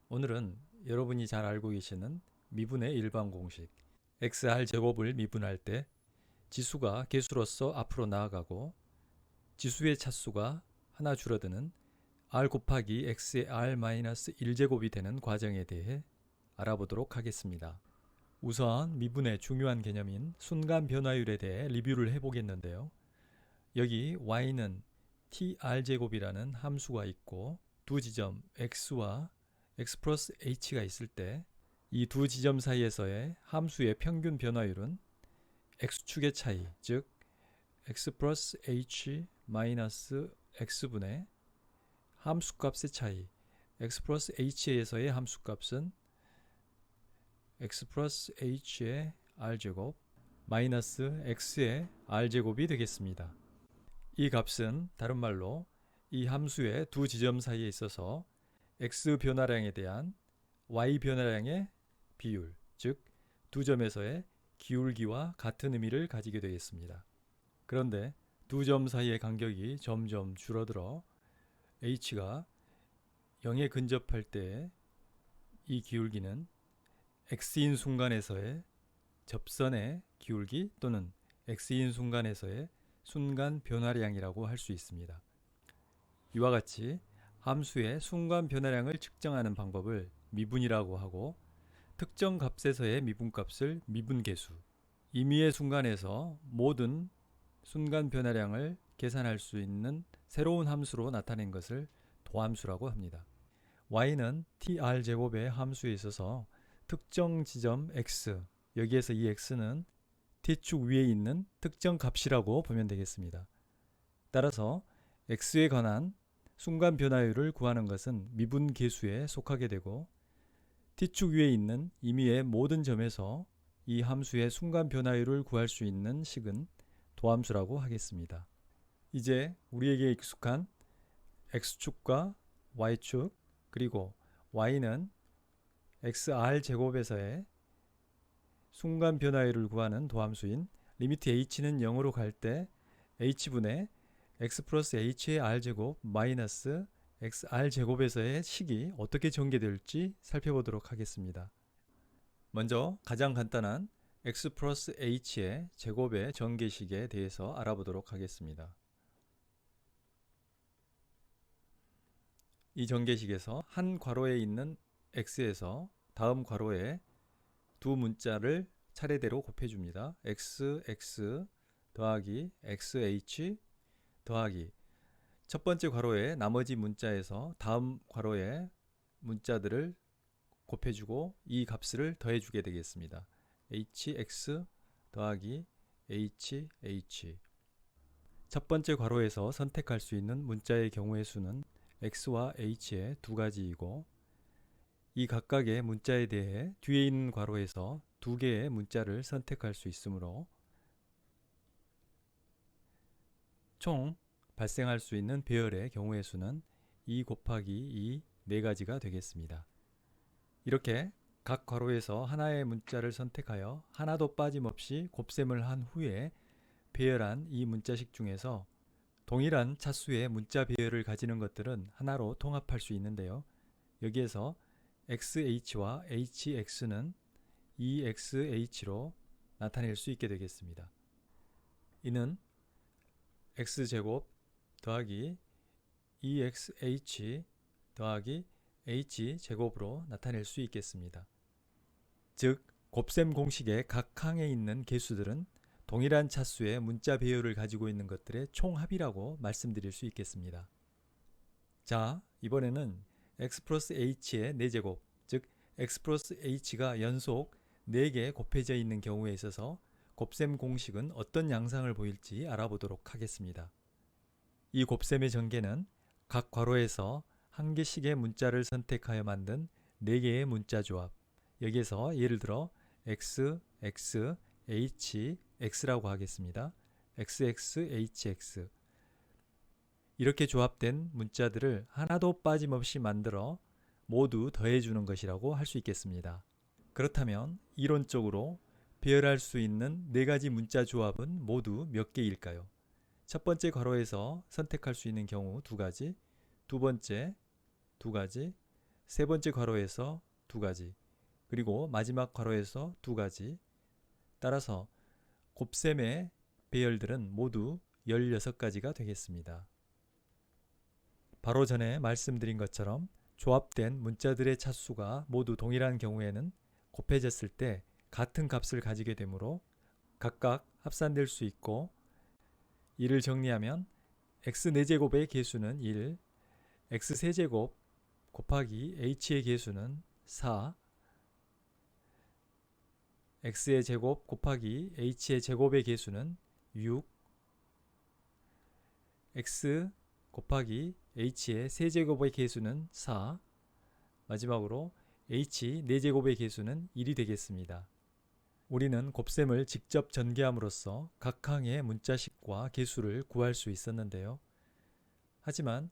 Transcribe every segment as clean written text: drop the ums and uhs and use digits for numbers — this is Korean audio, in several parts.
오늘은 여러분이 잘 알고 계시는 미분의 일반 공식 xr제곱을 미분할 때 지수가 개수로서 앞으로 나아가고 지수의 차수가 하나 줄어드는 r 곱하기 x의 r-1제곱이 되는 과정에 대해 알아보도록 하겠습니다. 우선 미분의 중요한 개념인 순간 변화율에 대해 리뷰를 해보겠는데요. 여기 y는 tr제곱이라는 함수가 있고 두 지점 x와 x 플러스 h가 있을 때 이 두 지점 사이에서의 함수의 평균 변화율은 x축의 차이, 즉 x 플러스 h 마이너스 x분의 함수값의 차이, x 플러스 h에서의 함수값은 x 플러스 h의 r제곱 마이너스 x의 r제곱이 되겠습니다. 이 값은 다른 말로 이 함수의 두 지점 사이에 있어서 x 변화량에 대한 y 변화량의 비율, 즉 두 점에서의 기울기와 같은 의미를 가지게 되겠습니다. 그런데 두 점 사이의 간격이 점점 줄어들어 h가 0에 근접할 때 이 기울기는 x인 순간에서의 접선의 기울기 또는 x인 순간에서의 순간 변화량이라고 할 수 있습니다. 이와 같이 함수의 순간 변화량을 측정하는 방법을 미분이라고 하고 특정 값에서의 미분값을 미분계수, 임의의 순간에서 모든 순간 변화량을 계산할 수 있는 새로운 함수로 나타낸 것을 도함수라고 합니다. y는 tr제곱의 함수에 있어서 특정 지점 x, 여기에서 이 x는 t축 위에 있는 특정 값이라고 보면 되겠습니다. 따라서 x에 관한 순간 변화율을 구하는 것은 미분계수에 속하게 되고 t축 위에 있는 임의의 모든 점에서 이 함수의 순간 변화율을 구할 수 있는 식은 도함수라고 하겠습니다. 이제 우리에게 익숙한 x축과 y축 그리고 y는 xr제곱에서의 순간 변화율을 구하는 도함수인 리미트 h는 0으로 갈 때 h분의 x 플러스 h의 r제곱 마이너스 xr제곱에서의 식이 어떻게 전개될지 살펴보도록 하겠습니다. 먼저 가장 간단한 x 플러스 h의 제곱의 전개식에 대해서 알아보도록 하겠습니다. 이 전개식에서 한 괄호에 있는 x에서 다음 괄호에 두 문자를 차례대로 곱해줍니다. x 더하기 xh 더하기 첫 번째 괄호에 나머지 문자에서 다음 괄호에 문자들을 곱해주고 이 값을 더해주게 되겠습니다. hx 더하기 hh. 첫 번째 괄호에서 선택할 수 있는 문자의 경우의 수는 x와 h의 두 가지이고 이 각각의 문자에 대해 뒤에 있는 괄호에서 두 개의 문자를 선택할 수 있으므로 총 발생할 수 있는 배열의 경우의 수는 2 곱하기 2 4가지가 되겠습니다. 이렇게 각 괄호에서 하나의 문자를 선택하여 하나도 빠짐없이 곱셈을 한 후에 배열한 이 문자식 중에서 동일한 차수의 문자 배열을 가지는 것들은 하나로 통합할 수 있는데요. 여기에서 xh와 hx는 exh로 나타낼 수 있게 되겠습니다. 이는 x제곱 더하기 exh 더하기 h제곱으로 나타낼 수 있겠습니다. 즉 곱셈 공식의 각 항에 있는 개수들은 동일한 차수의 문자 배열을 가지고 있는 것들의 총합이라고 말씀드릴 수 있겠습니다. 자, 이번에는 x 플러스 h의 4제곱, 즉 x 플러스 h가 연속 4개 곱해져 있는 경우에 있어서 곱셈 공식은 어떤 양상을 보일지 알아보도록 하겠습니다. 이 곱셈의 전개는 각 괄호에서 한 개씩의 문자를 선택하여 만든 4개의 문자 조합, 여기에서 예를 들어 x, x, h, x라고 하겠습니다. xx, hx 이렇게 조합된 문자들을 하나도 빠짐없이 만들어 모두 더해주는 것이라고 할 수 있겠습니다. 그렇다면 이론적으로 배열할 수 있는 4가지 문자 조합은 모두 몇 개일까요? 첫 번째 괄호에서 선택할 수 있는 경우 2가지, 두 번째 2가지, 세 번째 괄호에서 두 가지, 그리고 마지막 괄호에서 두 가지. 따라서 곱셈의 배열들은 모두 16가지가 되겠습니다. 바로 전에 말씀드린 것처럼 조합된 문자들의 차수가 모두 동일한 경우에는 곱해졌을 때 같은 값을 가지게 되므로 각각 합산될 수 있고, 이를 정리하면 x4제곱의 개수는 1, x3제곱 곱하기 h의 개수는 4, x의 제곱 곱하기 h의 제곱의 개수는 6, x 곱하기 h의 세제곱의 개수는 4, 마지막으로 h 4제곱의 개수는 1이 되겠습니다. 우리는 곱셈을 직접 전개함으로써 각 항의 문자식과 개수를 구할 수 있었는데요. 하지만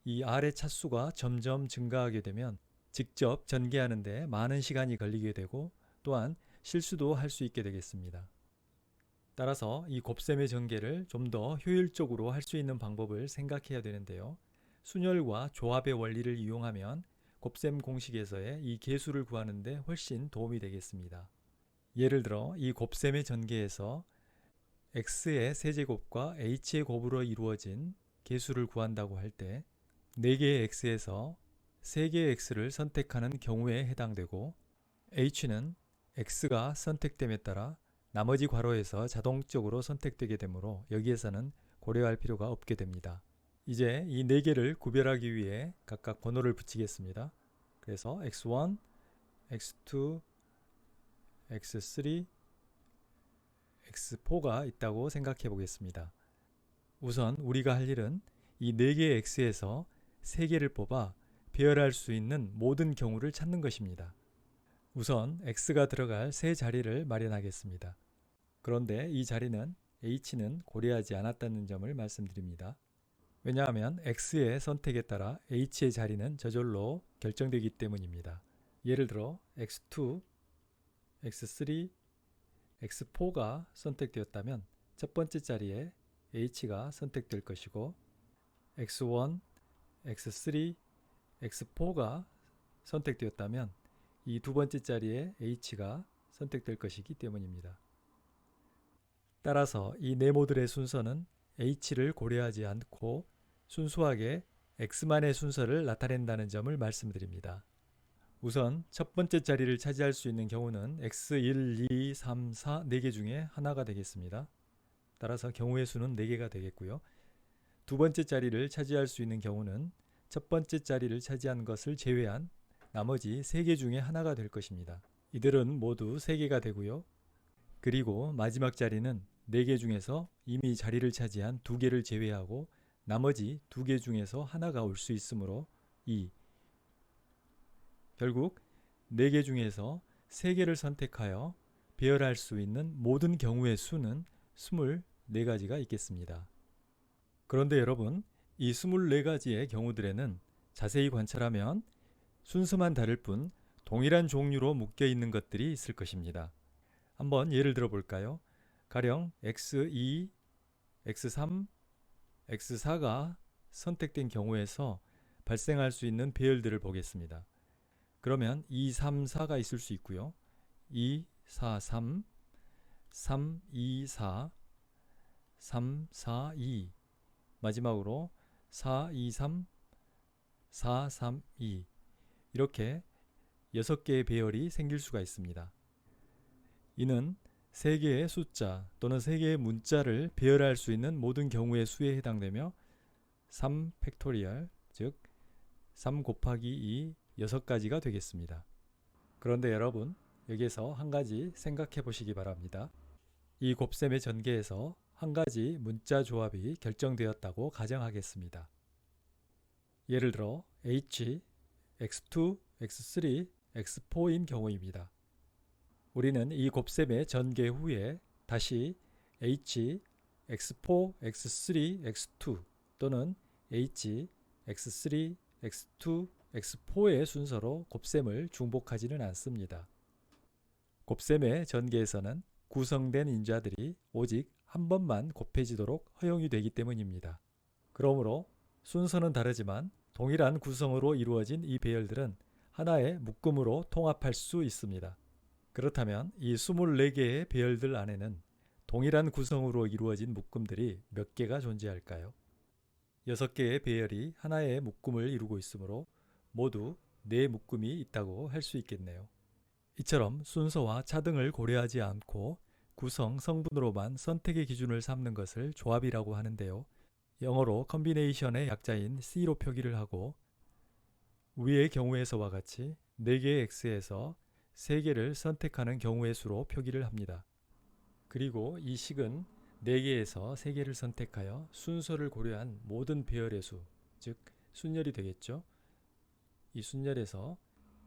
이 R의 차수가 점점 증가하게 되면 직접 전개하는 데 많은 시간이 걸리게 되고, 또한 실수도 할 수 있게 되겠습니다. 따라서 이 곱셈의 전개를 좀 더 효율적으로 할 수 있는 방법을 생각해야 되는데요. 순열과 조합의 원리를 이용하면 곱셈 공식에서의 이 개수를 구하는 데 훨씬 도움이 되겠습니다. 예를 들어 이 곱셈의 전개에서 x의 세제곱과 h의 곱으로 이루어진 개수를 구한다고 할 때 4개의 x에서 3개의 x를 선택하는 경우에 해당되고, h는 x가 선택됨에 따라 나머지 괄호에서 자동적으로 선택되게 되므로 여기에서는 고려할 필요가 없게 됩니다. 이제 이 4개를 구별하기 위해 각각 번호를 붙이겠습니다. 그래서 x1, x2, x3, x4가 있다고 생각해 보겠습니다. 우선 우리가 할 일은 이 4개의 x에서 3개를 뽑아 배열할 수 있는 모든 경우를 찾는 것입니다. 우선 x가 들어갈 세 자리를 마련하겠습니다. 그런데 이 자리는 h는 고려하지 않았다는 점을 말씀드립니다. 왜냐하면 x의 선택에 따라 h의 자리는 저절로 결정되기 때문입니다. 예를 들어 x2, x3, x4가 선택되었다면 첫 번째 자리에 h가 선택될 것이고, x1, x3, x4가 선택되었다면 이 두 번째 자리에 h가 선택될 것이기 때문입니다. 따라서 이 네모들의 순서는 h를 고려하지 않고 순수하게 x만의 순서를 나타낸다는 점을 말씀드립니다. 우선 첫 번째 자리를 차지할 수 있는 경우는 x1, 2, 3, 4, 4개 중에 하나가 되겠습니다. 따라서 경우의 수는 4개가 되겠고요. 두 번째 자리를 차지할 수 있는 경우는 첫 번째 자리를 차지한 것을 제외한 나머지 3개 중에 하나가 될 것입니다. 이들은 모두 3개가 되고요. 그리고 마지막 자리는 4개 중에서 이미 자리를 차지한 2개를 제외하고 나머지 2개 중에서 하나가 올 수 있으므로 2. 결국 4개 중에서 3개를 선택하여 배열할 수 있는 모든 경우의 수는 24가지가 있겠습니다. 그런데 여러분, 이 24가지의 경우들에는 자세히 관찰하면 순서만 다를 뿐 동일한 종류로 묶여 있는 것들이 있을 것입니다. 한번 예를 들어 볼까요? 가령 x2, x3, x4가 선택된 경우에서 발생할 수 있는 배열들을 보겠습니다. 그러면 2, 3, 4가 있을 수 있고요. 2, 4, 3, 3, 2, 4, 3, 4, 2, 마지막으로 4, 2, 3, 4, 3, 2 이렇게 6개의 배열이 생길 수가 있습니다. 이는 3개의 숫자 또는 3개의 문자를 배열할 수 있는 모든 경우의 수에 해당되며 3 팩토리얼, 즉 3 곱하기 2, 6가지가 되겠습니다. 그런데 여러분, 여기에서 한 가지 생각해 보시기 바랍니다. 이 곱셈의 전개에서 한 가지 문자 조합이 결정되었다고 가정하겠습니다. 예를 들어 H, X2, X3, X4인 경우입니다. 우리는 이 곱셈의 전개 후에 다시 H, X4, X3, X2 또는 H, X3, X2, X4의 순서로 곱셈을 중복하지는 않습니다. 곱셈의 전개에서는 구성된 인자들이 오직 한 번만 곱해지도록 허용이 되기 때문입니다. 그러므로 순서는 다르지만 동일한 구성으로 이루어진 이 배열들은 하나의 묶음으로 통합할 수 있습니다. 그렇다면 이 24개의 배열들 안에는 동일한 구성으로 이루어진 묶음들이 몇 개가 존재할까요? 6개의 배열이 하나의 묶음을 이루고 있으므로 모두 4묶음이 있다고 할 수 있겠네요. 이처럼 순서와 차등을 고려하지 않고 구성, 성분으로만 선택의 기준을 삼는 것을 조합이라고 하는데요. 영어로 컨비네이션의 약자인 C로 표기를 하고 위의 경우에서와 같이 4개의 X에서 3개를 선택하는 경우의 수로 표기를 합니다. 그리고 이 식은 4개에서 3개를 선택하여 순서를 고려한 모든 배열의 수, 즉 순열이 되겠죠. 이 순열에서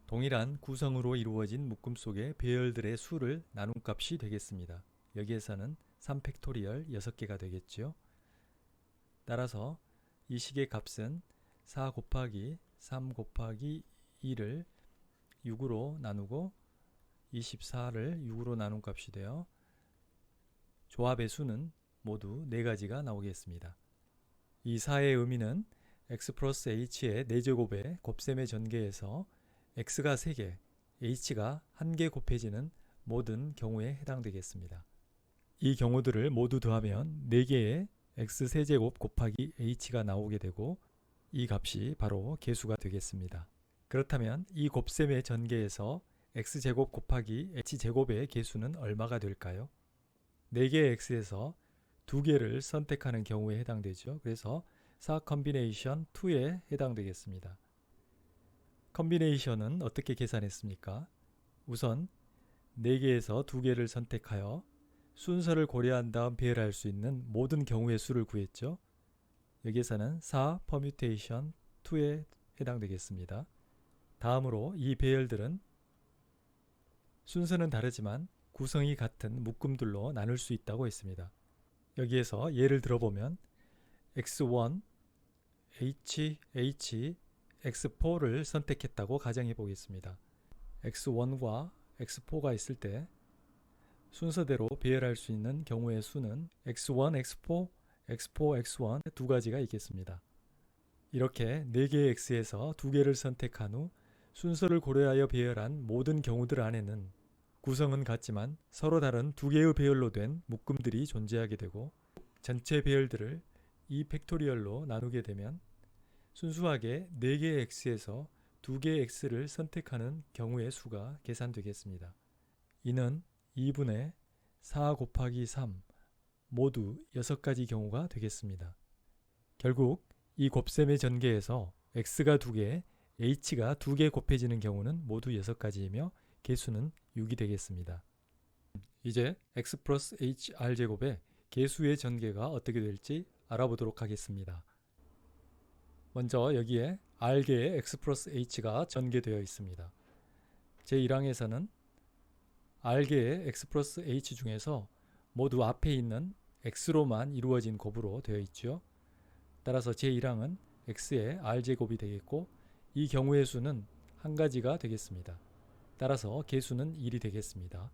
동일한 구성으로 이루어진 묶음 속의 배열들의 수를 나눈 값이 되겠습니다. 여기에서는 3팩토리얼 6개가 되겠죠. 따라서 이 식의 값은 4 곱하기 3 곱하기 2를 6으로 나누고 24를 6으로 나눈 값이 되어 조합의 수는 모두 4가지가 나오겠습니다. 이 4의 의미는 x 플러스 h의 4제곱의 곱셈의 전개에서 x가 3개, h가 1개 곱해지는 모든 경우에 해당되겠습니다. 이 경우들을 모두 더하면 4개의 x 세제곱 곱하기 h가 나오게 되고 이 값이 바로 계수가 되겠습니다. 그렇다면 이 곱셈의 전개에서 x제곱 곱하기 h제곱의 계수는 얼마가 될까요? 4개의 x에서 2개를 선택하는 경우에 해당되죠. 그래서 4 컨비네이션 2에 해당되겠습니다. 컨비네이션은 어떻게 계산했습니까? 우선 4개에서 2개를 선택하여 순서를 고려한 다음 배열할 수 있는 모든 경우의 수를 구했죠. 여기에서는 4 퍼뮤테이션 2에 해당되겠습니다. 다음으로 이 배열들은 순서는 다르지만 구성이 같은 묶음들로 나눌 수 있다고 했습니다. 여기에서 예를 들어보면 x1, h, x4를 선택했다고 가정해 보겠습니다. x1과 x4가 있을 때 순서대로 배열할 수 있는 경우의 수는 x1, x4, x4, x1 두 가지가 있겠습니다. 이렇게 4개의 x에서 2개를 선택한 후 순서를 고려하여 배열한 모든 경우들 안에는 구성은 같지만 서로 다른 2개의 배열로 된 묶음들이 존재하게 되고 전체 배열들을 2팩토리얼로 나누게 되면 순수하게 4개의 x에서 2개의 x를 선택하는 경우의 수가 계산되겠습니다. 이는 2분의 4 곱하기 3 모두 6가지 경우가 되겠습니다. 결국 이 곱셈의 전개에서 x가 2개, h가 2개 곱해지는 경우는 모두 6가지이며 개수는 6이 되겠습니다. 이제 x 플러스 hr제곱의 개수의 전개가 어떻게 될지 알아보도록 하겠습니다. 먼저 여기에 r개의 x 플러스 h가 전개되어 있습니다. 제1항에서는 r개의 x 플러스 h 중에서 모두 앞에 있는 x로만 이루어진 곱으로 되어 있죠. 따라서 제1항은 x의 r제곱이 되겠고 이 경우의 수는 한 가지가 되겠습니다. 따라서 개수는 1이 되겠습니다.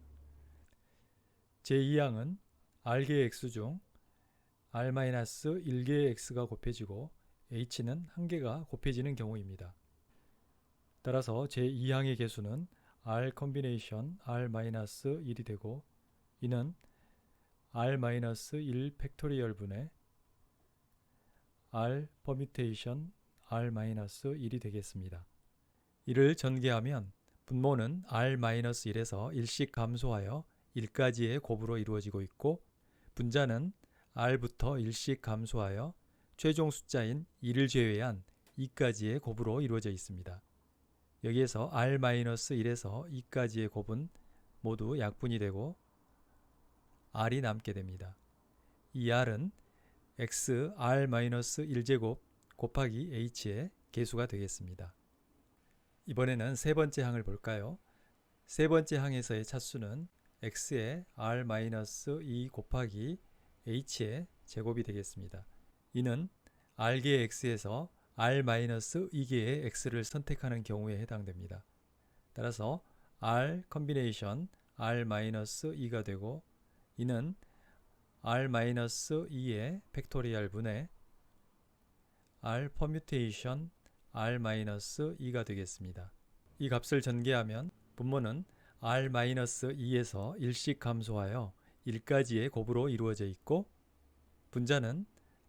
제2항은 r개의 x 중 r-1개의 x가 곱해지고 h는 1개가 곱해지는 경우입니다. 따라서 제2항의 개수는 r 컨비네이션 r-1이 되고 이는 r-1 팩토리얼 분의 r 퍼뮤테이션 r-1이 되겠습니다. 이를 전개하면 분모는 r-1에서 1씩 감소하여 1까지의 곱으로 이루어지고 있고 분자는 r부터 1씩 감소하여 최종 숫자인 1을 제외한 2까지의 곱으로 이루어져 있습니다. 여기에서 r-1에서 2까지의 곱은 모두 약분이 되고 r이 남게 됩니다. 이 r은 x r-1제곱 곱하기 h의 개수가 되겠습니다. 이번에는 세 번째 항을 볼까요? 세 번째 항에서의 차수는 x의 r-2 곱하기 h의 제곱이 되겠습니다. 이는 r개의 x에서 r-2개의 x를 선택하는 경우에 해당됩니다. 따라서 r 컨비네이션 r-2가 되고 이는 r-2의 팩토리얼 분의 r 퍼뮤테이션 r-2가 되겠습니다. 이 값을 전개하면 분모는 r-2에서 1씩 감소하여 1까지의 곱으로 이루어져 있고 분자는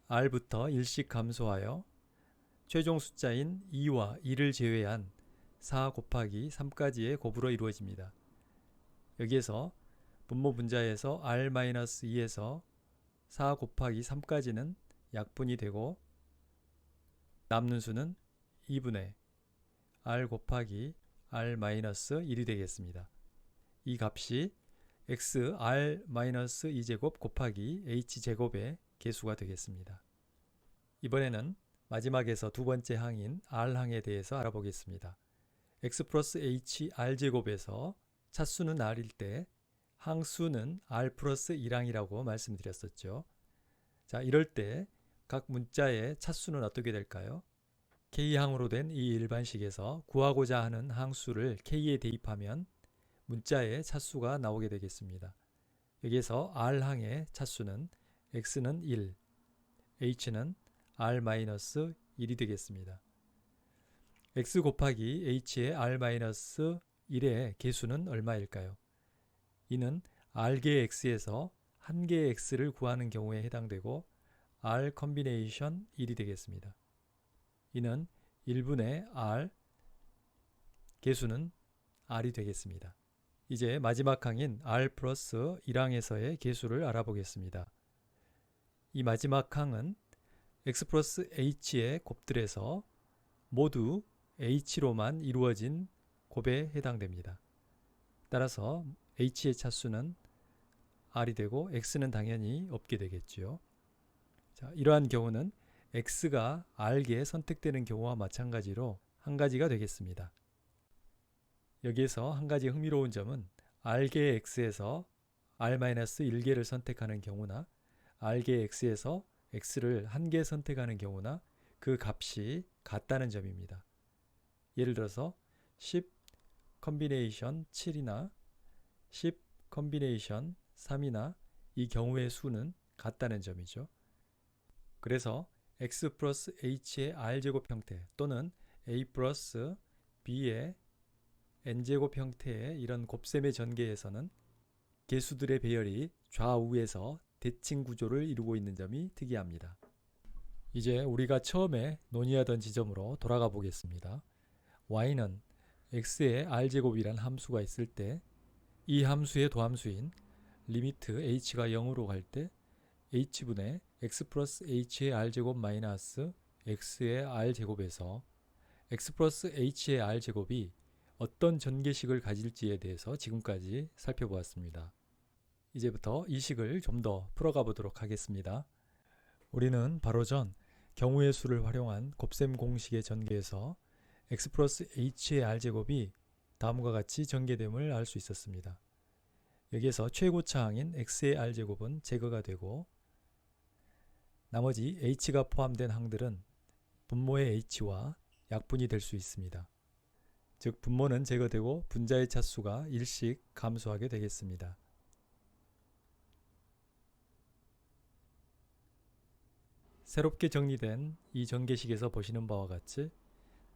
r부터 1씩 감소하여 최종 숫자인 2와 2를 제외한 4 곱하기 3까지의 곱으로 이루어집니다. 여기에서 분모 분자에서 r-2에서 4 곱하기 3까지는 약분이 되고 남는 수는 2분의 r 곱하기 r-1이 되겠습니다. 이 값이 x r-2제곱 곱하기 h제곱의 개수가 되겠습니다. 이번에는 마지막에서 두 번째 항인 r항에 대해서 알아보겠습니다. x 플러스 h r제곱에서 차수는 r일 때 항수는 r 플러스 1항이라고 말씀드렸었죠. 자, 이럴 때 각 문자의 차수는 어떻게 될까요? K항으로 된 이 일반식에서 구하고자 하는 항수를 K에 대입하면 문자의 차수가 나오게 되겠습니다. 여기에서 R항의 차수는 X는 1, H는 R-1이 되겠습니다. X 곱하기 H의 R-1의 개수는 얼마일까요? 이는 R개의 X에서 한 개의 X를 구하는 경우에 해당되고 R 컨비네이션 1이 되겠습니다. 이는 1분의 R, 개수는 R이 되겠습니다. 이제 마지막 항인 R 플러스 1항에서의 개수를 알아보겠습니다. 이 마지막 항은 X 플러스 H의 곱들에서 모두 H로만 이루어진 곱에 해당됩니다. 따라서 H의 차수는 R이 되고 X는 당연히 없게 되겠죠. 자, 이러한 경우는 X가 R개에 선택되는 경우와 마찬가지로 한 가지가 되겠습니다. 여기에서 한 가지 흥미로운 점은 R개의 X에서 R-1개를 선택하는 경우나 R개의 X에서 X를 한 개 선택하는 경우나 그 값이 같다는 점입니다. 예를 들어서 10 컨비네이션 7이나 10 컨비네이션 3이나 이 경우의 수는 같다는 점이죠. 그래서 x 플러스 h의 r제곱 형태 또는 a 플러스 b의 n제곱 형태의 이런 곱셈의 전개에서는 개수들의 배열이 좌우에서 대칭 구조를 이루고 있는 점이 특이합니다. 이제 우리가 처음에 논의하던 지점으로 돌아가 보겠습니다. y는 x의 r제곱이란 함수가 있을 때 이 함수의 도함수인 리미트 h가 0으로 갈 때 h분의 x 플러스 h의 r제곱 마이너스 x의 r제곱에서 x 플러스 h의 r제곱이 어떤 전개식을 가질지에 대해서 지금까지 살펴보았습니다. 이제부터 이 식을 좀 더 풀어가 보도록 하겠습니다. 우리는 바로 전 경우의 수를 활용한 곱셈 공식의 전개에서 x 플러스 h의 r제곱이 다음과 같이 전개됨을 알 수 있었습니다. 여기에서 최고차항인 x의 r제곱은 제거가 되고 나머지 h가 포함된 항들은 분모의 h와 약분이 될 수 있습니다. 즉 분모는 제거되고 분자의 차수가 1씩 감소하게 되겠습니다. 새롭게 정리된 이 전개식에서 보시는 바와 같이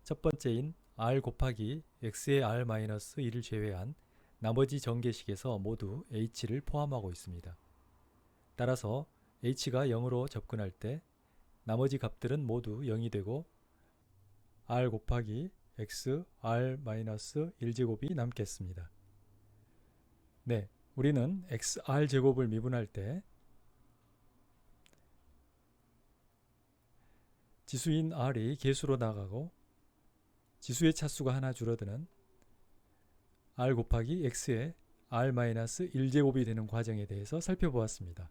첫 번째인 r 곱하기 x의 r-1을 제외한 나머지 전개식에서 모두 h를 포함하고 있습니다. 따라서 h가 0으로 접근할 때 나머지 값들은 모두 0이 되고 r 곱하기 x r-1제곱이 남겠습니다. 네, 우리는 xr제곱을 미분할 때 지수인 r이 개수로 나가고 지수의 차수가 하나 줄어드는 r 곱하기 x의 r-1제곱이 되는 과정에 대해서 살펴보았습니다.